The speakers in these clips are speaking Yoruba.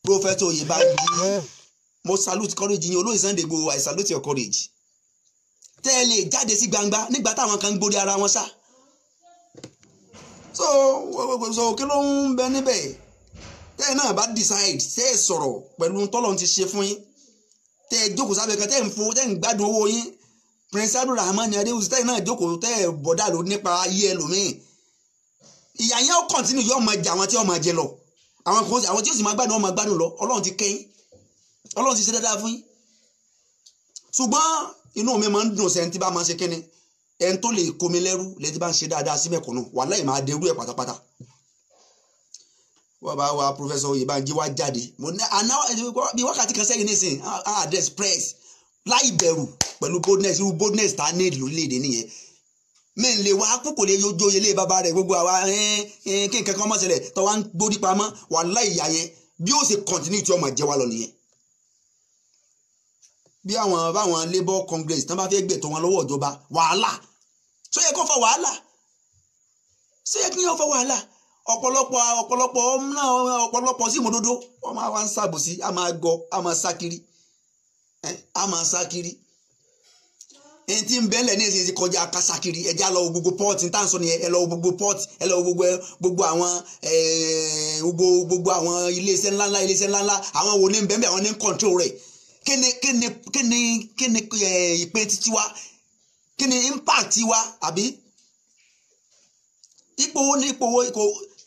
Prophet Oyèbánjí, mo salute courage yín. Olóyè Sunday Igboho, I salute your courage. Tẹ́lẹ̀ jáde sí gbangba nígbà táwọn kan ń gbórí ara wọn sá. So kí ló ń bẹ níbẹ̀? Tẹ́ẹ̀ náà bá decide ṣe é sọ̀rọ̀ pẹ̀lú tọ́lọ́run ti ṣe fún yín. Tẹ́ ẹ jókòó sábẹ́ kan tẹ́ ẹ ń fowó tẹ́ ẹ ń gbádùn owó yín. Prince Abdulrahman Adéwùsì tẹ́ẹ̀ náà jókòó tẹ́ ẹ bọ̀dá ló nípa ayé ẹlòmíì. Ìyà yẹn ó continue yóò máa jẹ àwọn tí ó máa jẹ lọ. Àwọn tí ó sì máa gbádùn ó máa gbádùn lọ. Ọlọ́run ti kẹ́yìn. Ọlọ́run ti ṣe dáadáa fún yín. Ṣùgbọ́n inú mi máa ń dùn sẹ́ni tí bá máa ṣe kíni. Ẹni tó lè kó mi lẹ́rú lẹ́tí bá ń ṣe dáadáa sí mẹ̀kúnnù wàláhì máa dẹrú ẹ̀ pátápátá. Wọ́n bá wa Professor Oyèbánjí wá jáde. Bí wákàtí kan sẹ́yìn nísìn address press láì bẹ̀rù pẹ̀lú boldness irú boldness tá a ní lórílẹ̀‐èdè nìyẹn. Mẹ́rin lè wá kókò lè yójó ilé bàbá rẹ̀ gbogbo àwa kí nǹkan kan mọ̀ ṣẹlẹ̀ tó wá ń gbórí pamọ́ wàláhì ìyà yẹn bí ó ṣe continue tí ọmọ jẹ́ wa lọ nìyẹn. Bí báwọn Labour Congress tán bá fẹ́ gbẹ̀tọ̀ wọn lọ́wọ́ ìjọba wàhálà ṣó yẹ kó fa wàhálà ṣó yẹ kí yẹn fa wàhálà ọ̀pọ̀lọpọ̀ sí ìmọ̀dodo wọ́n máa wá ń ṣàbòsí a máa gọ a máa sá kiri ẹni tí ń bẹ́lẹ̀ ní èsì kọjá kásá kiri ẹja lọ gbogbo pọ́ọ̀tì ní tàǹsọ̀ nìyẹn ẹ lọ gbogbo pọ́ọ̀tì ẹ lọ gbogbo àwọn iléeṣẹ́ ńláńlá àwọn wo ní ń bẹ́ẹ̀ àwọn ní ń control rẹ̀ kíni ìpín títí wa kíni impact wa àbí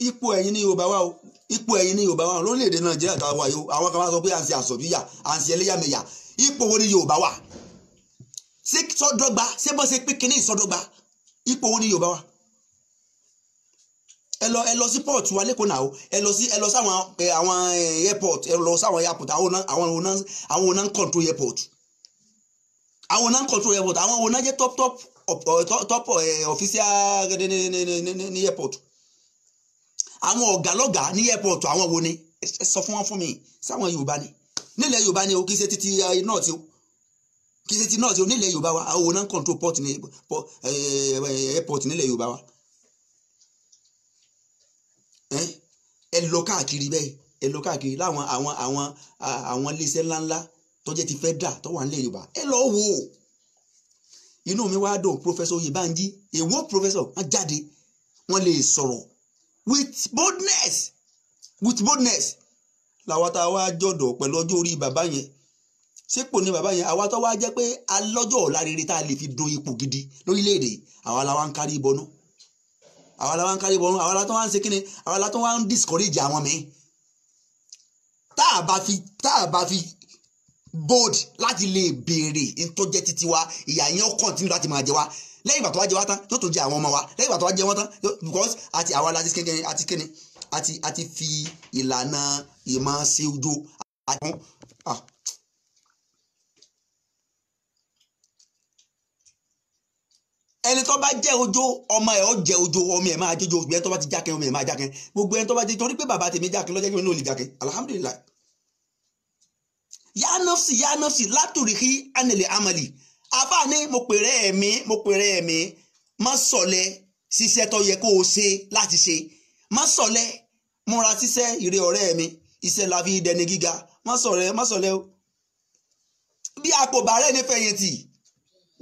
ipò ẹ̀yin ní Yorùbá wa o ipò ẹ̀yin ní Yorùbá wa lórílẹ̀‐èdè Nàìjíríà tá a wà yìí àwọn kan máa sọ pé à ń ṣe àsọ̀bíyà à ń ṣe ẹlẹ́yàmẹ̀yà ipò wo ní Yorùbá wa ṣé sọdọ́gba ṣé bọ́ ṣe pé kíní ìsọdọ́gba ipò wo ní Yorùbá wa ẹ lọ sí port wa lẹ́kọ̀ọ́ náà ẹ lọ sí àwọn airport ẹ lọ sí àwọn airport àwọn onan control airport àwọn onan control airport àwọn onan jẹ́ top official ní airport àwọn ọ̀gá lọ́gá ní airport àwọn wo ni ẹ sọ fún mi sáwọn Yorùbá ni nílẹ̀ Yorùbá ni o kì í ṣe títí náà tí o kì í ṣe títí náà tí o nílẹ̀ Yorùbá wa àwọn onan control port ní airport nílẹ̀ Yorùbá wa. Ẹ lọ káàkiri bẹ́ẹ̀ ẹ lọ káàkiri láwọn àwọn iléeṣẹ́ ńláńlá tó jẹ́ ti fẹ́ dà tó wà nílẹ̀ Yorùbá ẹ lọ wò ó inú mi wá dùn Professor Oyèbánjí èwo professor wọ́n jáde wọ́n lè sọ̀rọ̀ with boldness làwọn tá a wá jọ̀dọ̀ pẹ̀lú ọjọ́ orí bàbá yẹn sípò ní bàbá yẹn àwa tó wá jẹ́ pé alọ́jọ́ ọ̀la rere tá a lè fi dun ipò gidi lórílẹ̀‐èdè àwa la wá ń kárí ìbọnú àwa la tó wá ń ṣe kíni àwa la tó wá ń discourage àwọn mi tá a bá fi bold láti lè béèrè ntọ́jẹ́ títí wa ìyà yẹn ó continue láti máa jẹ wá lẹ́yìn ìgbà tó wá jẹ wá tán yóò tó jẹ àwọn ọmọ wa lẹ́yìn ìgbà tó wá jẹ wọ́n tán because àti àwa la ti kíni àti fi ìlànà ìmọ̀ ṣe ojú àti ẹni tó bá jẹ́ ojo ọmọ ẹ̀ ó jẹ́ ojo ọmọ ẹ̀ máa jẹ́jọ́ ẹni tó bá ti jákẹ́ ọmọ ẹ̀ máa jákẹ́ gbogbo ẹni tó bá ti torí pé bàbá tèmi jákẹ́ lọ́jọ́ kí mi náà lè jákẹ́ alhamdulilayi. Ya nafsi látòríkì anilẹ̀ amali àfààní mo pèrè ẹ̀mí má sọ̀lẹ̀ ṣiṣẹ́ tó yẹ kó o ṣe láti ṣe má sọ̀lẹ̀ múra ṣiṣẹ́ ìrè ọ̀rẹ́ mi iṣẹ́ la fi dẹni gíga má sọ̀lẹ̀ o bí àpò bàárẹ̀ ní fẹ̀yìntì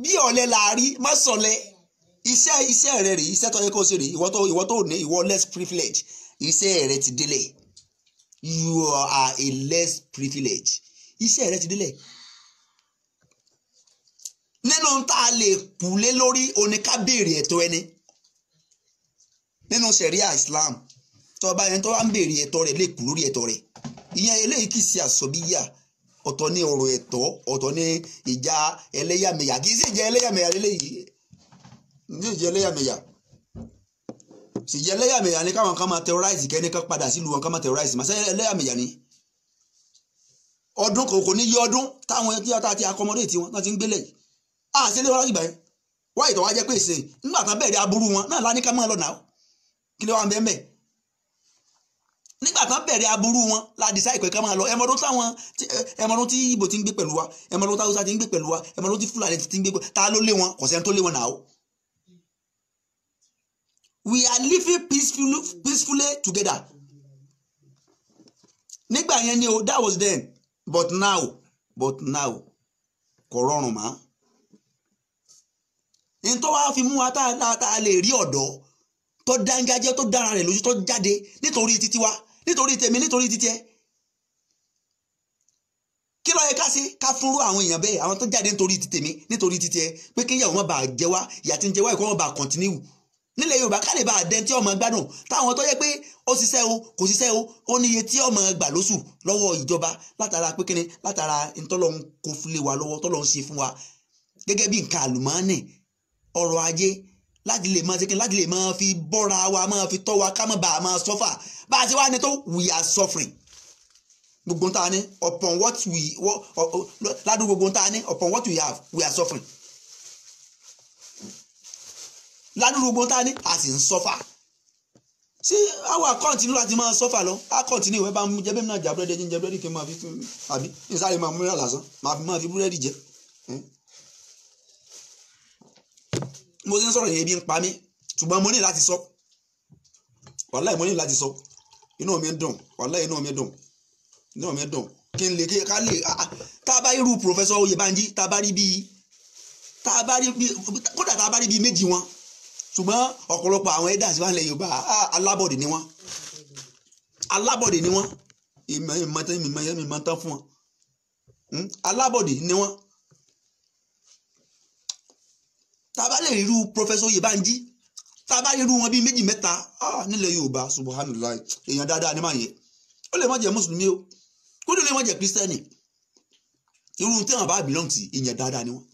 bí ọ̀lẹ làárí má sọ̀lẹ̀ iṣẹ́ rẹ rè iṣẹ́ tó yẹ kó o ṣe rè ìwọ tó ní ìwọ less privilege iṣẹ́ rẹ ti délẹ̀ you are a less privilege iṣẹ́ rẹ ti délẹ̀ nínú tá a lè kúlé lórí oníká béèrè ẹ̀tọ́ ẹni nínú sẹ̀ríà Islam tó bá yẹn tó wá ń béèrè ẹ̀tọ́ rẹ̀ lè kú lórí ẹ̀tọ́ rẹ̀ ìyẹn eléyìí kì í ṣe àsọ̀bíyà ọ̀tọ̀ ní ọ̀rọ̀ ẹ̀tọ́ ọ̀tọ̀ ní ìjà ẹlẹ́yàmẹ̀yà kì í sì jẹ́ ẹlẹ́yàmẹ̀yà lélẹ́yìí ní ìjẹ́ ẹlẹ́yàmẹ̀yà sì jẹ́ ẹlẹ́yàmẹ̀yà ní káwọn kan máa terrorize kẹ́ni kan padà sílùú wọn kan máa terrorize máa ṣe ẹlẹ́yàmẹ̀yà ni ọdún kò ní yí ọdún táwọn ẹtí ọtá àti accommodate tí wọn náà ti ń gbélé yìí àṣẹ ilé wọn láti gbà yẹn wá ìtọ́ wá jẹ́ pé ìsìn nígbà tán bẹ̀rẹ̀ aburú wọn náà láníká máa lọ nà ó kí ló wà ń bẹ́ẹ̀ nígbà tán bẹ̀rẹ̀ aburú wọn láti sáì pé ká máa lọ ẹmọdún tí Ìgbò ti ń gbé pẹ̀lú wa ẹmọdún tí Haúsá ti ń gbé pẹ̀lú wa ẹmọdún tí Fúlàní ti ń gbé pẹ̀lú ta ló lé wọn kò sẹ́ni tó lé wọn náà. We are living peacefully together. Nígbà yẹn ni o that was then but now kò rọrùn mọ́. ní tó wá fi mú wa tá a lè rí ọ̀dọ́ tó dángájẹ́ tó dára rẹ̀ lójú tó jáde nítorí títí wa nítorí tèmi nítorí títí ẹ kí ló yẹ ká ṣe ká fúnrú àwọn èèyàn bẹ́ẹ̀ àwọn tó jáde nítorí ti tèmi nítorí títí ẹ pé kí ìyàwó má bàa jẹ wá ìyà tí ń jẹ wá ìkọ́ wọn bá kọ̀ntínú nílẹ̀ Yorùbá ká lè bá a dẹ́n tí ọmọ gbádùn táwọn tó yẹ pé ó ṣiṣẹ́ o kò ṣiṣẹ́ o ó níye tí ọmọ gbà lóṣù lọ́wọ́ ìjọba látara pé kíni látara ntọ́lọ́hún kò fi lé wa lọ́wọ́ tọ́lọ́hún ṣe fún wa gẹ́gẹ́ bí nǹkan àlùmọ́ọ́nì ọrọ̀ ajé láti lè máa ṣe kí láti lè máa fi bọ́ra wa máa fi tọ́ wa ká má bàa máa sọ́fà bá a ṣe wá ní tó we are suffering gbogbo ta ni upon what we ládùn gbogbo ta ni upon what we have we are suffering ládùn gbogbo ta ni a sì ń sọ́fà ṣé àwa continue láti máa sọ́fà lọ a continue ìwé bá mú jẹ́ bẹ́ẹ̀ náà jà búrẹ́dì ẹ̀jẹ̀ ń jẹ búrẹ́dì kí n máa fi àbí ìsáré máa mú rẹ̀ lásán máa fi búrẹ́dì jẹ. mo ti ń sọ̀rọ̀ yẹn bí ń pa mí ṣùgbọ́n mo ní láti sọ wàláì mo ní láti sọ inú mi dùn wàláì inú mi dùn kí n lè ká lè tá a bá irú Professor Oyèbánjí tá a bá rí bíi kódà tá a bá rí bíi méjì wọn ṣùgbọ́n ọ̀pọ̀lọpọ̀ àwọn elders wà nílẹ̀ Yorùbá alábọ̀dé ni wọ́n ìmọ̀ tán fún wọn alábọ̀dé ni wọ́n. tá a bá lè rí irú Professor Oyèbánjí tá a bá rí irú wọn bíi méjì mẹ́ta nílẹ̀ Yorùbá subhanallah èèyàn dáadáa ni máa yẹ ó lè má jẹ́ mùsùlùmí o kó lè má jẹ́ kírísítẹ́nì irú tí wọn bá belong sí èèyàn dáadáa ni wọn.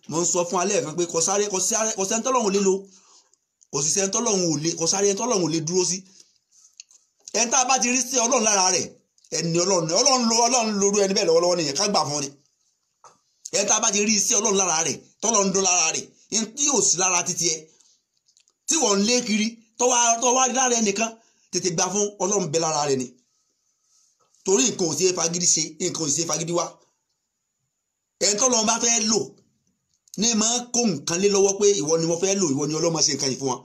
mo ń sọ fún alẹ́ kan pé kò sẹ́ńtọ́lọ́hún lé lo kò sí sẹ́ńtọ́lọ́hún ò lè kò sáré ẹ̀ńtọ́lọ́hún ò lè dúró sí ẹ̀ńtà bá ti rí sí Ọlọ́run lára rẹ̀ ẹni Ọlọ́run lóru ẹni bẹ́ẹ̀ lọ́wọ́lọ́wọ́ nìyẹn ká gbà fún ni ẹ̀ńtà bá ti rí sí Ọlọ́run lára rẹ̀ tọ́lọ́run dó lára rẹ̀ tí yóò sí lára títí ẹ tí wọ́n ń lé kiri tọ́wá lára ẹnìkan tètè gbà fún Ọlọ́run bẹ lára rẹ̀ ni torí nǹkan ò sí fagídí ṣe nǹkan ò sí fagídí wá ẹ̀ńtọ́lọ́run bá fẹ́ lò ní máa kó nǹkan lé lọ́wọ́ pé ìwọ ni mo fẹ́ lò ìwọ ni Ọlọ́run ṣe nǹkan yìí fún wọn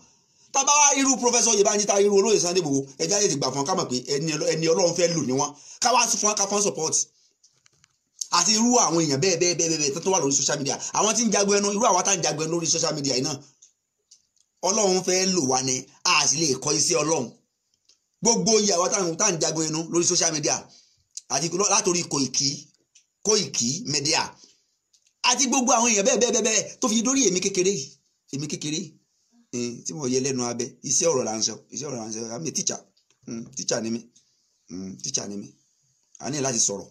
tábà wá irú Professor Oyèbánjí ta irú olóyè Sunday Igboho ẹja yìí ti gbà fún wọn ká mọ̀ pé ẹni Ọlọ́run fẹ́ lò ní wọn ká wá fún wọn ká fún support àti irú àwọn èèyàn bẹ́ẹ̀ tó wà lórí social media àwọn tí ń jagun ẹnu irú àwọn tá ń jagun ẹnu lórí social media yìí náà Ọlọ́run fẹ́ lò wá ní a sì lè kọ́ iṣẹ́ Ọlọ́run gbogbo iye àwọn tá ń jagun ẹnu lórí social media àti látòrí Koiki Media àti gbogbo àwọn èèyàn bẹ́ẹ̀ tó fi dórí èmi kékeré tí mo yẹ lẹ́nu abẹ iṣẹ́ ọ̀rọ̀ là ń sọ àmì tíṣà ni mí a ní láti sọ̀rọ̀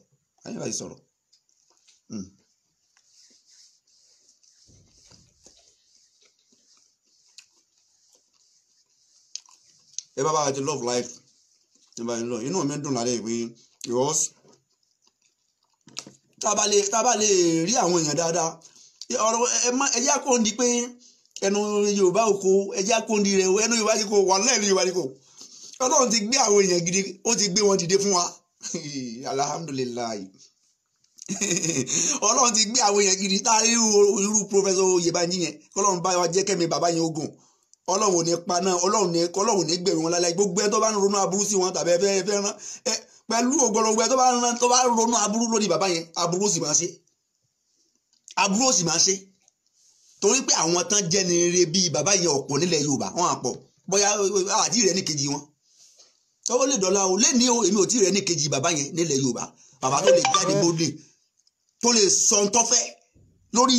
ẹ bá bá ti love life inú mi dùn lálẹ́ ìwé yours tá a bá lè rí àwọn èèyàn dáadáa ọ̀rọ̀ ẹ̀jẹ̀ kò ń di pé ẹnu Yorùbá oko ẹ̀jẹ̀ kò ń di rẹ̀ ẹnu Yorùbá ti kò wà lẹ́nu Yorùbá ti kò Ọlọ́run ti gbé àwọn èèyàn gidi ó ti gbé wọn dìde fún wa alhamdulilayi Ọlọ́run ti gbé àwọn èèyàn gidi tá a rí irú Professor Oyèbánjí yẹn kọ́lọ́run bá wa jẹ́ kẹ́mi bàbá yẹn ogun Ọlọ́run ò ní pa náà Ọlọ́run ní gbẹ̀rù wọn lálẹ́ gbogbo ẹ tó bá ń ronú aburú sí wọn tàbí ẹ fẹ́ rán pẹ̀lú ògbọ́lọ́gbọ́ ẹ tó bá ronú aburú lórí bàbá yẹn aburú sì máa ṣe torí pé àwọn tán jẹ́ ni rere bíi bàbá yẹn ọ̀pọ̀ nílẹ̀ Yorùbá wọn àpọ̀ bóyá àti rẹ̀ ní kejì wọn ó lè dọ̀la o lè ní o èmi ò tí rẹ̀ ní kejì bàbá yẹn nílẹ̀ Yorùbá bàbá tó lè jáde bóde tó lè sọ ń tọ́fẹ́ lórí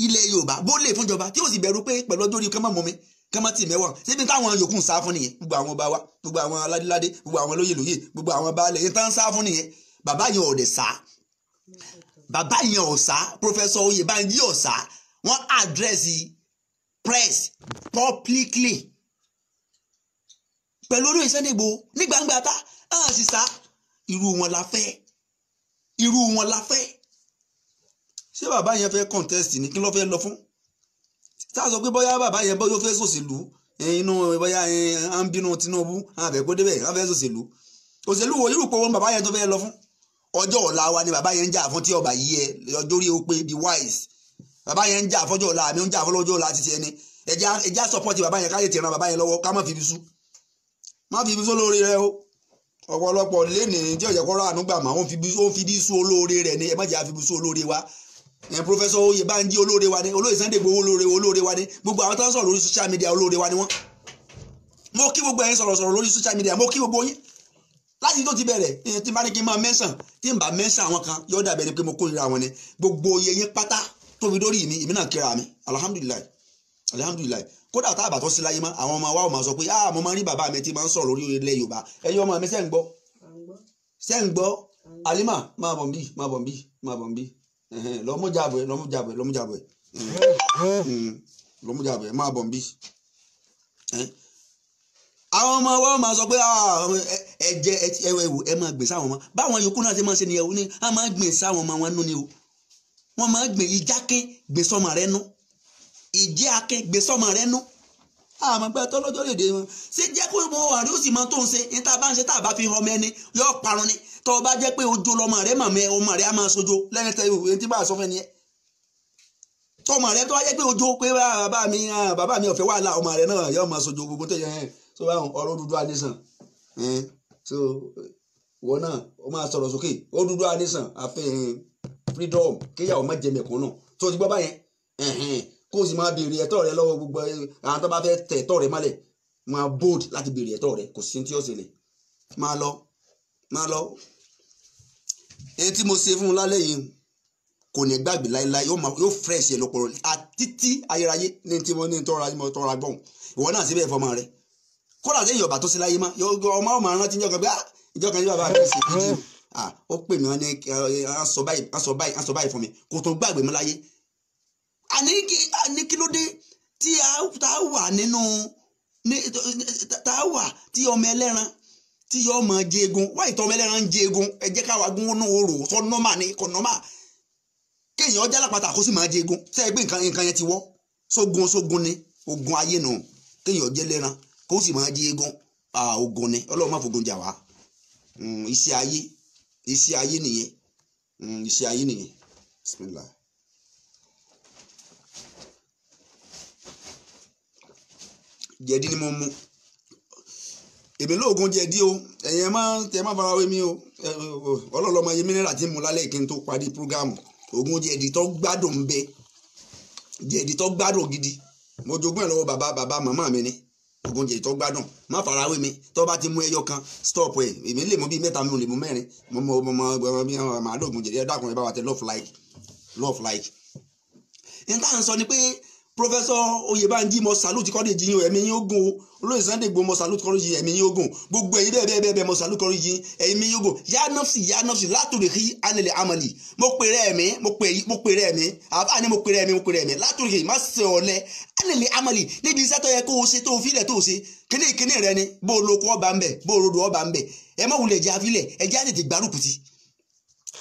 ilẹ̀ Yorùbá bóde fúnjọba tí ó sì bẹ̀rù pé pẹ̀lú ọjọ́ orí kẹ́mọ́ mọ́ mi kẹ́mọ́ tì mẹ́wàá síbi táwọn yòókù ń sá fún nìyẹn gbogbo àwọn ọba wa gbogbo àwọn aládéládé gbogbo àwọn lóyè gbogbo àwọn baálẹ̀ yẹn tán ń sá fún nìyẹn bàbá yẹn ò dẹ̀ sá bàbá yẹn ò sá Professor Oyèbánjí ò sá wọ́n àdírẹ́sì press publicly pẹ̀lú olóyè Sunday Igboho ní gbangba ta hàn sí sá irú wọn la fẹ́ ṣé bàbá yẹn fẹ́ contest ní kí ló fẹ́ lọ fún tá a sọ pé bóyá bàbá yẹn bóyá ó fẹ́ sòṣèlú inú bóyá à ń bínú Tinubu àbẹ̀kó débẹ̀ à ń fẹ́ sòṣèlú òṣèlú wo irú ipò wọn bàbá yẹn tó fẹ́ lọ fún ọjọ́ ọ̀la wa ni bàbá yẹn ń jà fún tí ọba yìí ẹ ọjọ́ orí o pé be wise bàbá yẹn ń jà fọ́jọ́ ọ̀la àmì ń jà fọ́jọ́ ọ̀la ti ti ẹni ẹja sọpọ́tì bàbá yẹn ká lè tìran bàbá yẹn lọ́wọ́ ká má fi ibi sú lórí rẹ o ọ̀pọ̀lọpọ̀ lẹ́nìí tí ọ̀jẹ̀ kọ́ra àánú gbà má ó fi ibi sú olóore rẹ ni ẹ má jẹ́ àfi ibi sú olóore wa Professor Oyèbánjí olóore wa ni olóyè Sunday Igboho olóore wa ni gbogbo àwọn tó ń sọ̀rọ̀ lórí social media olóore wa ni wọ́n mo kí gbogbo ẹ̀yin sọ̀rọ̀ lórí social media mo kí gbogbo yín láti tó ti bẹ̀rẹ̀ tí n bá ní kí n máa mẹ́sàn tí n bá mẹ́sàn àwọn kan yóò dàbẹ̀ ni pé mo kórìíra wọn ni gbogbo iye yín pátá tó fi dórí mi èmi náà kíra mi alhamdulilayi kódà tá a bá tó sí láyé mọ́ àwọn ọmọ wa ò máa sọ pé mo máa ń rí bàbá mi tí máa ń sọ̀rọ̀ lórí ilẹ̀ Yorùbá ẹ̀yin ọmọ mi ṣé ń gbọ́ Alima máa bọ̀ ń bí lọ́mújàbọ̀ máa bọ̀ ń bí àwọn ọmọ wa máa sọ pé ẹ máa gbìn sáwọn ọmọ báwọn yòókù náà ṣe máa ṣe nìyẹn o ní a máa gbìn sáwọn ọmọ wọn nú ni o wọn máa gbìn ìjákè gbìn sọmọ rẹ nú ìjẹ́ akẹ́ gbé sọ́mọ rẹ nú àmọ́ pé tọ́lọ́jọ́ lè dé wọn ṣé jẹ́ kó mọ àrí ó sì mọ tó ń ṣe ní tá a bá ń ṣe tá a bá fi hàn mẹ́ni yóò parun ni tó o bá jẹ́ pé ojo lọmọ rẹ màmẹ́ ọmọ rẹ á máa sojo lẹ́yìn tẹ́ ìwé tí bá a sọ fẹ́ ni ẹ́ tọmọ rẹ tó wá jẹ́ pé ojo pé bàbá mi ọ̀fẹ́ wàhálà ọmọ rẹ náà yóò máa sojo gbogbo tó yẹ so ọ̀rọ̀ Odùduwà nation so wọn náà ó máa sọ̀rọ̀ sókè Odùduwà nation àfẹ́ freedom kéyàwó má jẹ mẹ̀kún náà tó ti gbọ́ báyẹn kó o sì máa béèrè ẹ̀tọ́ rẹ lọ́wọ́ gbogbo àwọn tó bá fẹ́ tẹ̀ ẹ̀tọ́ rẹ mọ́lẹ̀ máa bold láti béèrè ẹ̀tọ́ rẹ kò sí tí ó ṣẹlẹ̀ máa lọ èyí tí mo ṣe fún un lálẹ́ yìí kò ní gbàgbé láéláé yóò fresh ẹ lọ́pọ̀lọpọ̀ àtítí ayérayé ní tí mo ní tọ́ra gbọ̀n ìwọ náà síbẹ̀ fọmọ rẹ kódà sẹ́yìn ọ̀bà tó ṣe láyé má ọmọ rántí ní ọkàn pé ìjọkan yóò bá mi ṣe fídíò ó pè mí wọn ní aṣọ báyìí fún mi kò tó gbàgbé mi láyé àní kí ló dé tí a wà nínú tá a wà tí ọmọ ẹlẹ́ran tí yọ ọmọ jẹgun wáyé tọ́ ọmọ ẹlẹ́ran ń jẹgun ẹ jẹ́ káwa gún wọn náà rò sọ nọ́mà ni kò nọ́mà kéèyàn ọjà lápáta kó sì máa jẹgun sẹ́yìn pé nǹkan yẹn ti wọ́ sógun ni ogun ayé nù kéèyàn ọjẹ́ lẹ́ran kó sì máa jẹgun ogun ni Ọlọ́run má fògùn jà wá iṣẹ́ ayé nìyẹn bismillah. Jẹ̀dí ni mo mu èmi lóògùn jẹ̀dí o ẹ̀yin ẹ má fara wé mi o ọlọ́lọ́mọ yẹn mínírà tí mo lálẹ́ kí n tó parí prógámù ògùn jẹ̀dí tó gbádùn ń bẹ jẹ̀dí tó gbádùn gidi mo jogún ẹ̀ lọ́wọ́ bàbá màmá mi ni ògùn jẹ̀dí tó gbádùn má fara wé mi tó bá ti mú ẹyọ kan stop ẹ̀ èmi lè mú bíi mẹ́ta mi ò lè mú mẹ́rin mo máa lóògùn jẹ̀dí ẹ dákun ẹ bá wa tẹ love like n tá à ń sọ ni pé Professor Oyèbánjí mo salute kọ́lẹ́jì yín ẹ̀mí yín ogun o olóyè Sunday Igboho mo salute kọ́lẹ́jì ẹ̀mí yín ogun gbogbo ẹ̀yin bẹ́ẹ̀ mo salute kọ́lẹ́jì ẹ̀mí yín ogun yá nọ́ọ̀sì látòrè kí anilẹ̀ amali mo pèrè ẹ̀mí àbá ni mo pèrè ẹ̀mí látòrè kí má ṣe ọ̀lẹ anilẹ̀ amali níbi iṣẹ́ tó yẹ kó o ṣe tó o filẹ̀ tó o ṣe kíní rẹ ni bó o lóko ọba ń bẹ̀ bó o rodò ọba ń bẹ̀ ẹ má wulẹ̀ jẹ́ àfilẹ̀ ẹ jẹ́ àtètè gbárùkù ti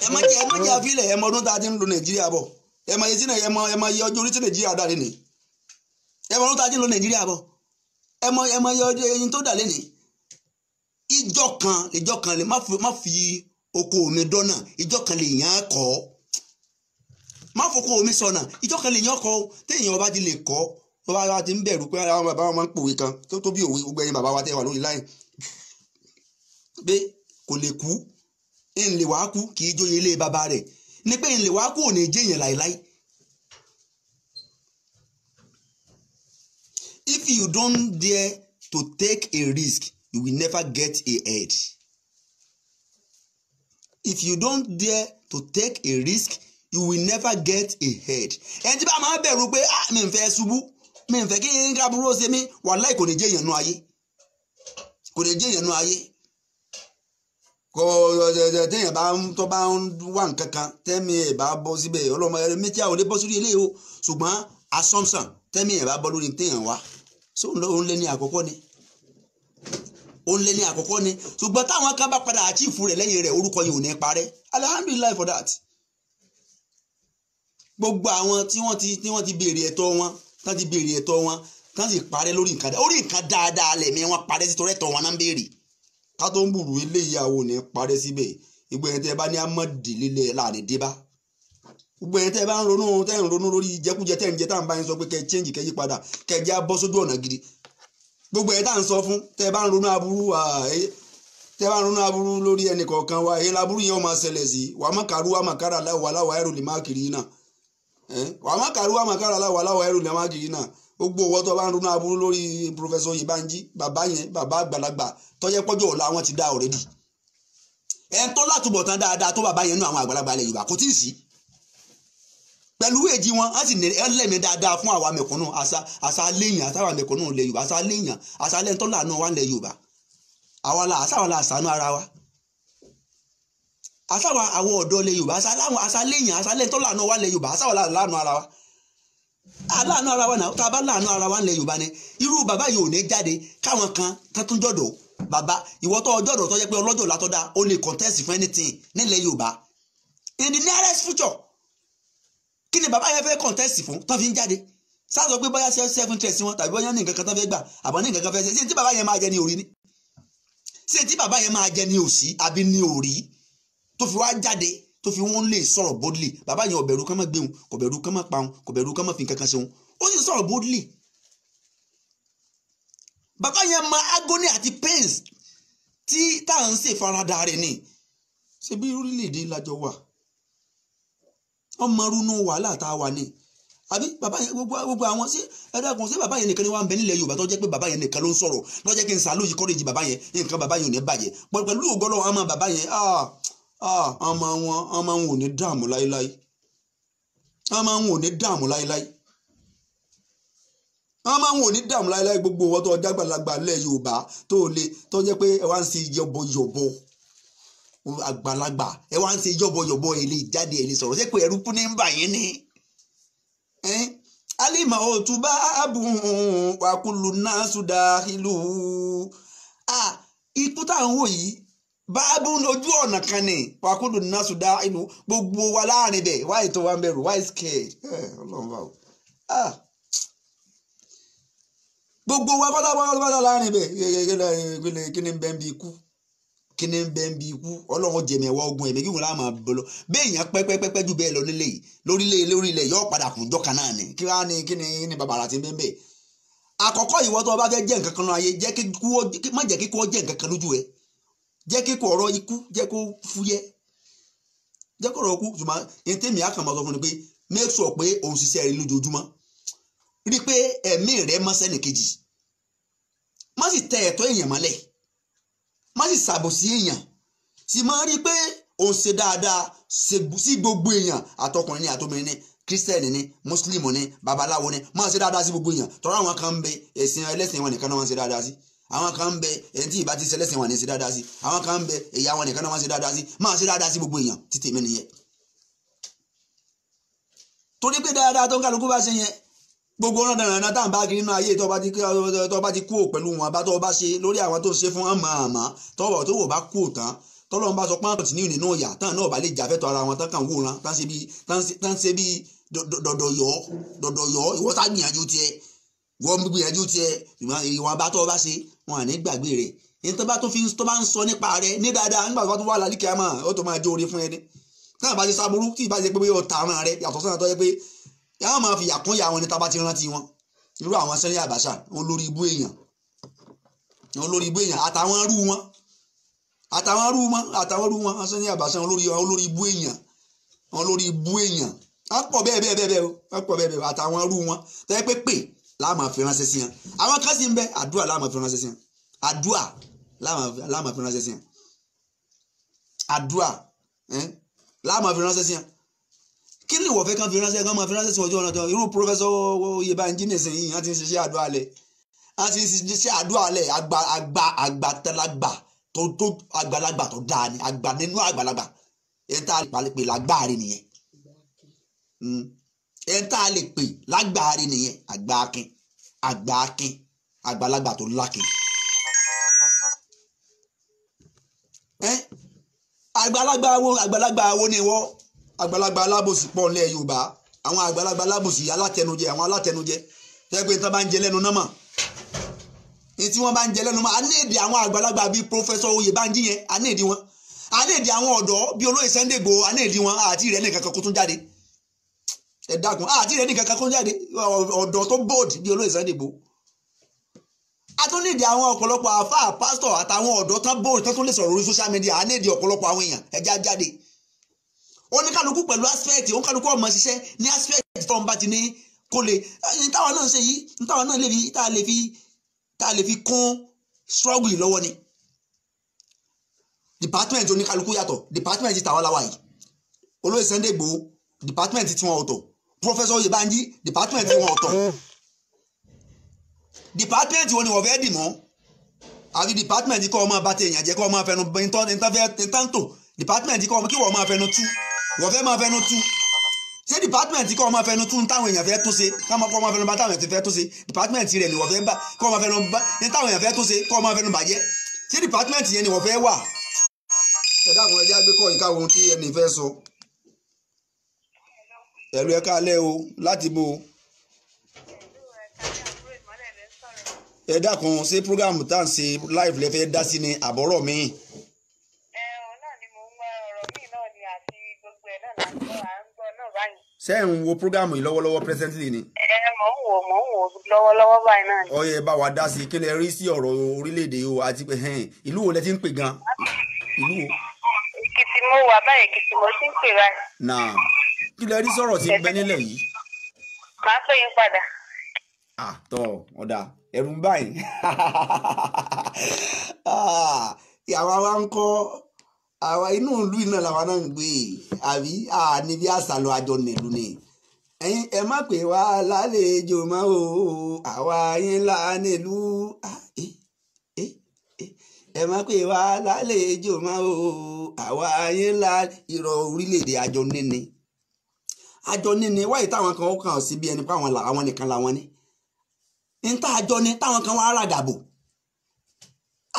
ẹ má jẹ́ àfilẹ̀ ẹ mọ ọdún tá a ti ń lo Nàìjíríà bọ̀ ẹ má yẹ ọjọ́ orí tí Nàìjíríà dà lẹ́nìí ẹ mọ ọdún tá a ti ń lo Nàìjíríà bọ̀ ẹ mọ yẹ ọjọ́ ẹyin tó dà lẹ́nìí ìjọ kan lè má fi oko omi dọ́nà ìjọ kan lè yàn án kọ́ má fọkọ omi sọnà ìjọ kan lè yàn án kọ́ téèyàn ọba ti lè kọ́ ọba wa ti ń bẹ̀rù pé àwọn bàbá wọn máa ń pòwe kan tó bí òwe gbogbo ẹyin bàbá wa tẹ́ wà lórí láyìn pé kò lè kú ń lè wá kú kì í jóye ilé bàbá rẹ̀ ní pé ń lè wá kú ò ní jẹ́yàn láìláì. If you don't dare to take a risk, you will never get ahead. If you don't dare to take a risk, you will never get ahead. Ẹni tí bá máa bẹ̀rù pé mi ń fẹ́ ṣubú mi ń fẹ́ kí n ká burú ṣe mí wàláhì kò ní jẹ́ èèyàn nú ayé kò téèyàn bá tó bá ń wà nǹkan kan tẹ́mi ẹ̀ bá bọ́ síbẹ̀ ọlọ́mọ ẹ̀rọ méjì àwọn olè bọ́ sórí ilé o ṣùgbọ́n assumption tẹ́mi ẹ̀ bá bọ́ lórí téèyàn wá so òun lé ní àkọ́kọ́ ni ṣùgbọ́n táwọn kan bá padà àchífù rẹ̀ lẹ́yìn rẹ̀ orúkọ yìí ò ní parẹ́ alhamdulillah for that. Gbogbo àwọn tí wọ́n ti béèrè ẹ̀tọ́ wọn tán sì parẹ́ lórí nǹkan dáadáa lẹ̀mí wọn parẹ́ sí torí ẹ̀tọ́ wọn náà ń béèrè ká tó ń bùrù eléyìí àwọn ò ní parẹ́ síbẹ̀ gbogbo ẹni tẹ́ bá ní amọ̀dì lílẹ̀ láàrin dé bá gbogbo ẹni tẹ́ bá ń ronú lórí jẹkújẹ tẹ́ ń jẹ tá à ń bá yín sọ pé kẹ́ change kẹ́ yí padà kẹ́ jẹ́ bọ́ sójú ọ̀nà gidi gbogbo ẹni tá à ń sọ fún tẹ́ bá ń ronú aburú lórí ẹnì kọ̀ọ̀kan wa èyí laburú yẹn ó máa ṣẹlẹ̀ sí wàá má kàrú wàá má kára láwà ẹrù lè má kiri náà wàá má kàrú wàá má kára láwà ẹrù lè má kiri náà gbogbo owó tó bá ń ronú aburú lórí Professor Oyèbánjí bàbá yẹn bàbá àgbàlagbà tọ́jẹ́ pọ́jọ́ ọ̀la wọn ti dá already ẹ̀ tó látúbọ̀ tán dáadáa tó bàbá yẹn nú àwọn àgbàlagbà ilẹ̀ Yorùbá kò tí ì sí pẹ̀lú èjì wọn á sì lẹ́mí dáadáa fún àwa mẹ̀kúnnù àṣà léèyàn àtàwọn mẹ̀kúnnù ilẹ̀ Yorùbá àṣà léèyàn àṣà lẹ́yìn tó lànà wa ilẹ̀ Yorùbá àṣàwọn àṣàánú ara wa àṣàwọn àwọn ọ̀dọ́ ilẹ̀ Yorùbá àṣà léèyàn àṣà lẹ́yìn tó lànà wa ilẹ̀ Yorùbá àṣàwọn lànà ara wa aláàánú ara wa náà tá a bá láàánú ara wa ilẹ̀ Yorùbá ni irú bàbá yìí ò ní jáde káwọn kan tún jọ̀dọ̀ bàbá ìwọ tó ọjọ́dọ̀ tó jẹ́ pé ọlọ́jọ́ látọ́dá ó lè contest for anything nílẹ̀ Yorùbá in the nearest future kí ni bàbá yẹn fẹ́ contest fún tó fi ń jáde sáà sọ pé bóyá self interest wọn tàbí bóyá ní nǹkan kan tó fẹ́ gbà àbọ̀ ní nǹkan kan fẹ́ ṣe tí bàbá yẹn máa jẹ ní orí ni ṣé tí bàbá yẹn máa jẹ ní òsì àbí ní orí tó fi wá jáde tó fi wọ́n lè sọ̀rọ̀ boldly bàbá yẹn ò bẹ̀rù kán má gbéhùn kò bẹ̀rù kán má pahùn kò bẹ̀rù kán má fi nǹkan kan ṣeun ó sì sọ̀rọ̀ boldly bàbá yẹn máa agony àti pains tí tá à ń ṣe farada rẹ̀ ni ṣe bí orílẹ̀-èdè lájọ wà ọmọ runú wàhálà tá a wà ní àbí bàbá yẹn gbogbo àwọn sí ẹ̀dàkùn sí bàbá yẹn nìkan ni wọ́n ń bẹ nílẹ̀ Yorùbá tó jẹ́ pé bàbá yẹn nìkan ló ń sọ̀rọ̀ ló jẹ́ kí n sàlóyè kọ́rẹ́jì bàbá yẹn nǹkan bàbá yẹn ò ní bàjẹ́ pẹ̀lú ògbọ́lọ́ ọmọ bàbá yẹn ọmọ wọn ò ní dààmú láéláé ọmọ wọn ò ní dààmú láéláé ọmọ wọn ò ní dààmú láéláé gbogbo wọn tó ọjà àgbàlagbà lẹ̀ Yorùbá tó jẹ́ pé ẹ wá ń ṣe yọ̀bọ̀yọ̀bọ̀ àgbàlagbà ẹ wá ń ṣe yọ̀bọ̀yọ̀bọ̀ ẹ lè jáde ẹ lè sọ̀rọ̀ ṣé pé ẹrú kú ní ń bà yín ni alima otuba abun wakulu nasuda ìlú ikú tá à ń wò yìí báàbù ojú ọ̀nà kan ní wakulu nasuda ìlú gbogbo wa láàrin bẹ̀ wáyé tó wá ń bẹ̀rù wáyé scared ọlọ́run bá wò gbogbo wa pátápátá láàrin bẹ̀ kí ni bẹ́ẹ̀ bí ikú kí ni bẹ́ẹ̀ bí ikú ọlọ́run jẹ̀mí ẹ̀wọ́ ogun ẹ̀mí kí wọ́n lá máa bọ̀ lọ béèyàn pẹ́pẹ́pẹ́ jù bẹ́ẹ̀ lọ nílé yìí lórílẹ̀ yóò padà kùn jọ́ka náà ni kí wàá ní kí ni bàbàrà ti bẹ́ẹ̀ bẹ́ẹ̀ àkọ́kọ́ ìwọ tó bá fẹ́ jẹ́ nǹkan kan náà ayé má jẹ́ kíkú jẹ́ nǹkan kan lójú ẹ jẹ́ kíkú ọ̀rọ̀ ikú jẹ́ kó fúyẹ́ jẹ́ kó ọ̀rọ̀ ikú ṣùgbọ́n ní tèmi àkànmọ́ sọ fún mi pé make sure pé òun ṣiṣẹ́ rẹ lójoojúmọ́ rí i pé ẹ̀mí rẹ mọ́ sẹ́nìkejì má sì tẹ ẹ̀tọ́ èèyàn mọ́lẹ̀ má sì ṣàbòsí èèyàn sì máa rí i pé òun ṣe dáadáa sí gbogbo èèyàn àtọkùnrin ní àtọmọbìnrin ní kírísítẹ́nì ní mùsùlùmí ní babaláwo ní máa ṣe dáadáa sí gbogbo èèyàn tọ́ra àwọn kan ń bẹ ẹ̀sìn ẹlẹ́sìn wọn nìkan náà wọ́n ṣe dáadáa sí àwọn kan ń bẹ ẹni tí ìbá ti ṣe ẹlẹ́sìn wọn ní ṣe dáadáa sí àwọn kan ń bẹ ẹ̀yà wọn nìkan náà wọ́n ṣe dáadáa sí máa ṣe dáadáa sí gbogbo èèyàn títí mi nìyẹn torí pé dáadáa tó ń kálukú bá ṣe yẹn gbogbo ọ̀nà dáná tá à ń bá kiri nínú ayé tó bá ti kú ò pẹ̀lú wọn bá tó bá ṣe lórí àwọn tó ń ṣe fún àmọ́ tọ́wọ́ tó wò bá kú ò tán tọ́lọ́run bá sọ pé àwọn tìǹbù nínú ìyà tán náà bá lè jà fẹ́tọ̀ ara wọn tán kàn wòran tán ṣe bí dọ̀dọ̀yọ̀ ìwọ tá gbìyànjú tiẹ̀ wọ́n gbìyànjú tiẹ̀ ìwọ̀n bá tó bá ṣe wọn à ní gbàgbé rẹ̀ ní tó bá ń sọ nípa rẹ̀ ní dáadáa nígbà tó wà lálẹ́ kíá máa ó tó máa jó orí fún ẹni táwọn bá ṣe sábúrú tí ìbá ṣe pé ó ta ara rẹ̀ yàtọ̀ sọ́nà tó yẹ pé yàrá máa fi yàkún ya wọn ní tábà ti rántí wọn irú àwọn Sani Abacha wọn lórí ibú èèyàn àtàwọn rú wọn Sani Abacha wọn lórí ibú èèyàn wọn pọ̀ bẹ́ẹ̀ àtàwọn rú wọn tẹ́lẹ̀ pé láàmà fi ránṣẹ́ sí yẹn àwọn kan sì ń bẹ àdúrà láàmà fi ránṣẹ́ sí yẹn àdúrà láàmà fi ránṣẹ́ sí yẹn àdúrà láàmà fi ránṣẹ́ sí yẹn kí ni ìwọ̀fẹ́ kan fi ránṣẹ́ kan máa fi ránṣẹ́ sí ọjọ́ ọ̀nà tó irú Professor Oyèbánjí nìsín yìí wọ́n ti ń ṣiṣẹ́ àdúrà lẹ̀ àgbàlagbà tó dáa ni àgbà nínú àgbàlagbà ẹ̀ tá a lè pè lágbáàrí nìyẹn ẹ̀ tá a lè pè lágbáàrí nìyẹn àgbà akin àgbàlagbà tó lákin àgbàlagbà wo ni wọ́n àgbàlagbà alábòsí pọ̀ nílẹ̀ Yorùbá àwọn àgbàlagbà alábòsí alátẹnujẹ tẹ́ pé tán bá ń jẹ lẹ́nu náà mọ̀ tí wọ́n bá ń jẹ lẹ́nu mọ́ a ní èdè àwọn àgbàlagbà bíi Professor Oyèbánjí yẹn a ní èdè wọn a ní èdè àwọn ọ̀dọ́ bíi olóyè Sunday Igboho a ní èdè wọn àti ìrẹ́ nìkan kan kó tún jáde ẹ dákun àti ìrẹ́ nìkan kan kó tún jáde ọ̀dọ́ tó bold bíi olóyè Sunday Igboho a tún ní èdè àwọn ọ̀pọ̀lọpọ̀ àfáà pásítọ̀ àtàwọn ọ̀dọ́ tán bold tán tún lè sọ̀rọ̀ orí social media a ní èdè ọ̀pọ̀lọpọ̀ àwọn èèyàn ẹja jáde oníkálukú pẹ̀lú aspect oníkálukú ọmọ ṣiṣẹ́ ní aspect tó ń bá ti ní kó lè ní táwọn náà ṣe yìí ní táwọn náà tá a lè fi kún struggle lọ́wọ́ ni department oníkálukú yàtọ̀ department tàwọn làwà yìí olóyè Sunday Igboho department tí wọn ọ̀tọ̀ Professor Oyèbánjí department tí wọn ọ̀tọ̀ department wo ni wọ́n fẹ́ dì mọ́ àbí department kọ́ ọmọ bá tèèyàn jẹ́ kọ́ ọmọ afẹnu ìtàntò department kọ́ ọmọ kí wọ́n máa fẹnu tú wọ́n fẹ́ máa fẹnu tú ṣé department kọ́ ọmọ afẹnu tú táwọn èèyàn fẹ́ tó ṣe káwọn kọ́ ọmọ afẹnu bá táwọn èèyàn fẹ́ tó ṣe department rẹ̀ ni wọ́n fẹ́ bá kọ́ ọmọ afẹnu bá ní táwọn èèyàn fẹ́ tó ṣe kọ́ ọmọ afẹnu bàjẹ́ ṣé department yẹn ni wọ́n fẹ́ wà. ẹ̀dá kan ẹja gbé kọ́ ìka ohun tí ẹnì fẹ́ sọ. ẹ̀rù ẹ̀ka alẹ́ o láti bo. ẹ̀dá kan ṣé program tá à ń ṣe live lẹ́fẹ̀ẹ́ dá sí ni àbọ̀rọ̀ mi. ṣé ẹ̀ ń wo program yìí lọ́wọ́lọ́wọ́ presently ni. mò ń wò lọ́wọ́lọ́wọ́ báyìí náà ni. ó yẹ bá wa dá sí kí lẹ rí sí ọ̀rọ̀ orílẹ̀-èdè o àti pé ìlú wo lẹ ti ń pè gan. ìlú wo. Èkìtì mo wà báyìí Èkìtì mo ti ń pè báyìí. náà kí lẹ rí sọ̀rọ̀ tí ń bẹ nílẹ̀ yìí. màá pè yín padà. tọ́ ọ̀dà ẹ̀rù ń báyìí. ìyàwó wa ń kọ́ àwa inú ìlú iná làwa náà ń gbé àbí níbi àṣàlọ àjọ nílùú ni ẹ̀yin ẹ má pè wá lálejò mọ́ o àwa yín là nílùú ẹ má pè wá lálejò mọ́ o àwa yín là ìrọ̀ orílẹ̀-èdè àjọ níní wáyé táwọn kan ó kàn sí bí ẹni pé àwọn nìkan làwọn ní níta àjọ ní táwọn kan wá ràgàbò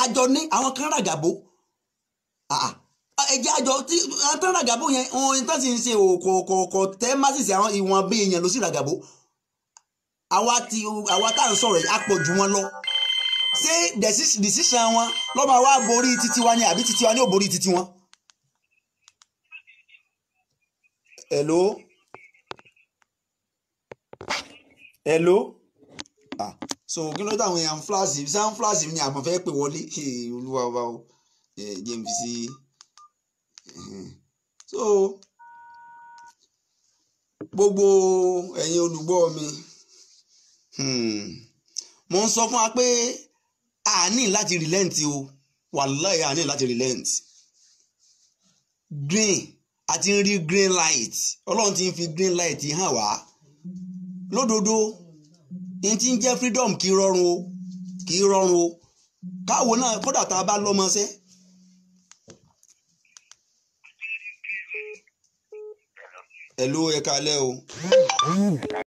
àjọ ní àwọn kan ràgàbò ẹjẹ àjọ tí wọn tán ràgàbò yẹn ohun tó sì ń ṣe kò tẹ másìsì àwọn ìwọ̀n bí èèyàn ló sì ràgàbò àwa tá à ń sọ̀rọ̀ yìí á pọ̀ jù wọn lọ ṣé decision wọn ló máa wá borí títí wa ni àbí títí wa ni ò borí títí wọn. hello so kí ló dáwọn èèyàn flash ní àmọ́ fẹ́ pè wọlé olúwa ọba o james sí so gbogbo ẹ̀yin olùgbọ́ mi mo ń sọ fún wa pé a ní láti relent o wàláhì a ní láti relent green àti ń rí green light ọlọ́run ti ń fi green light hàn wá lódodo ní tí ń jẹ́ freedom kì í rọrùn o káwo náà kódà tá a bá lọ́mọ sẹ́. hello ẹ káalẹ́ o.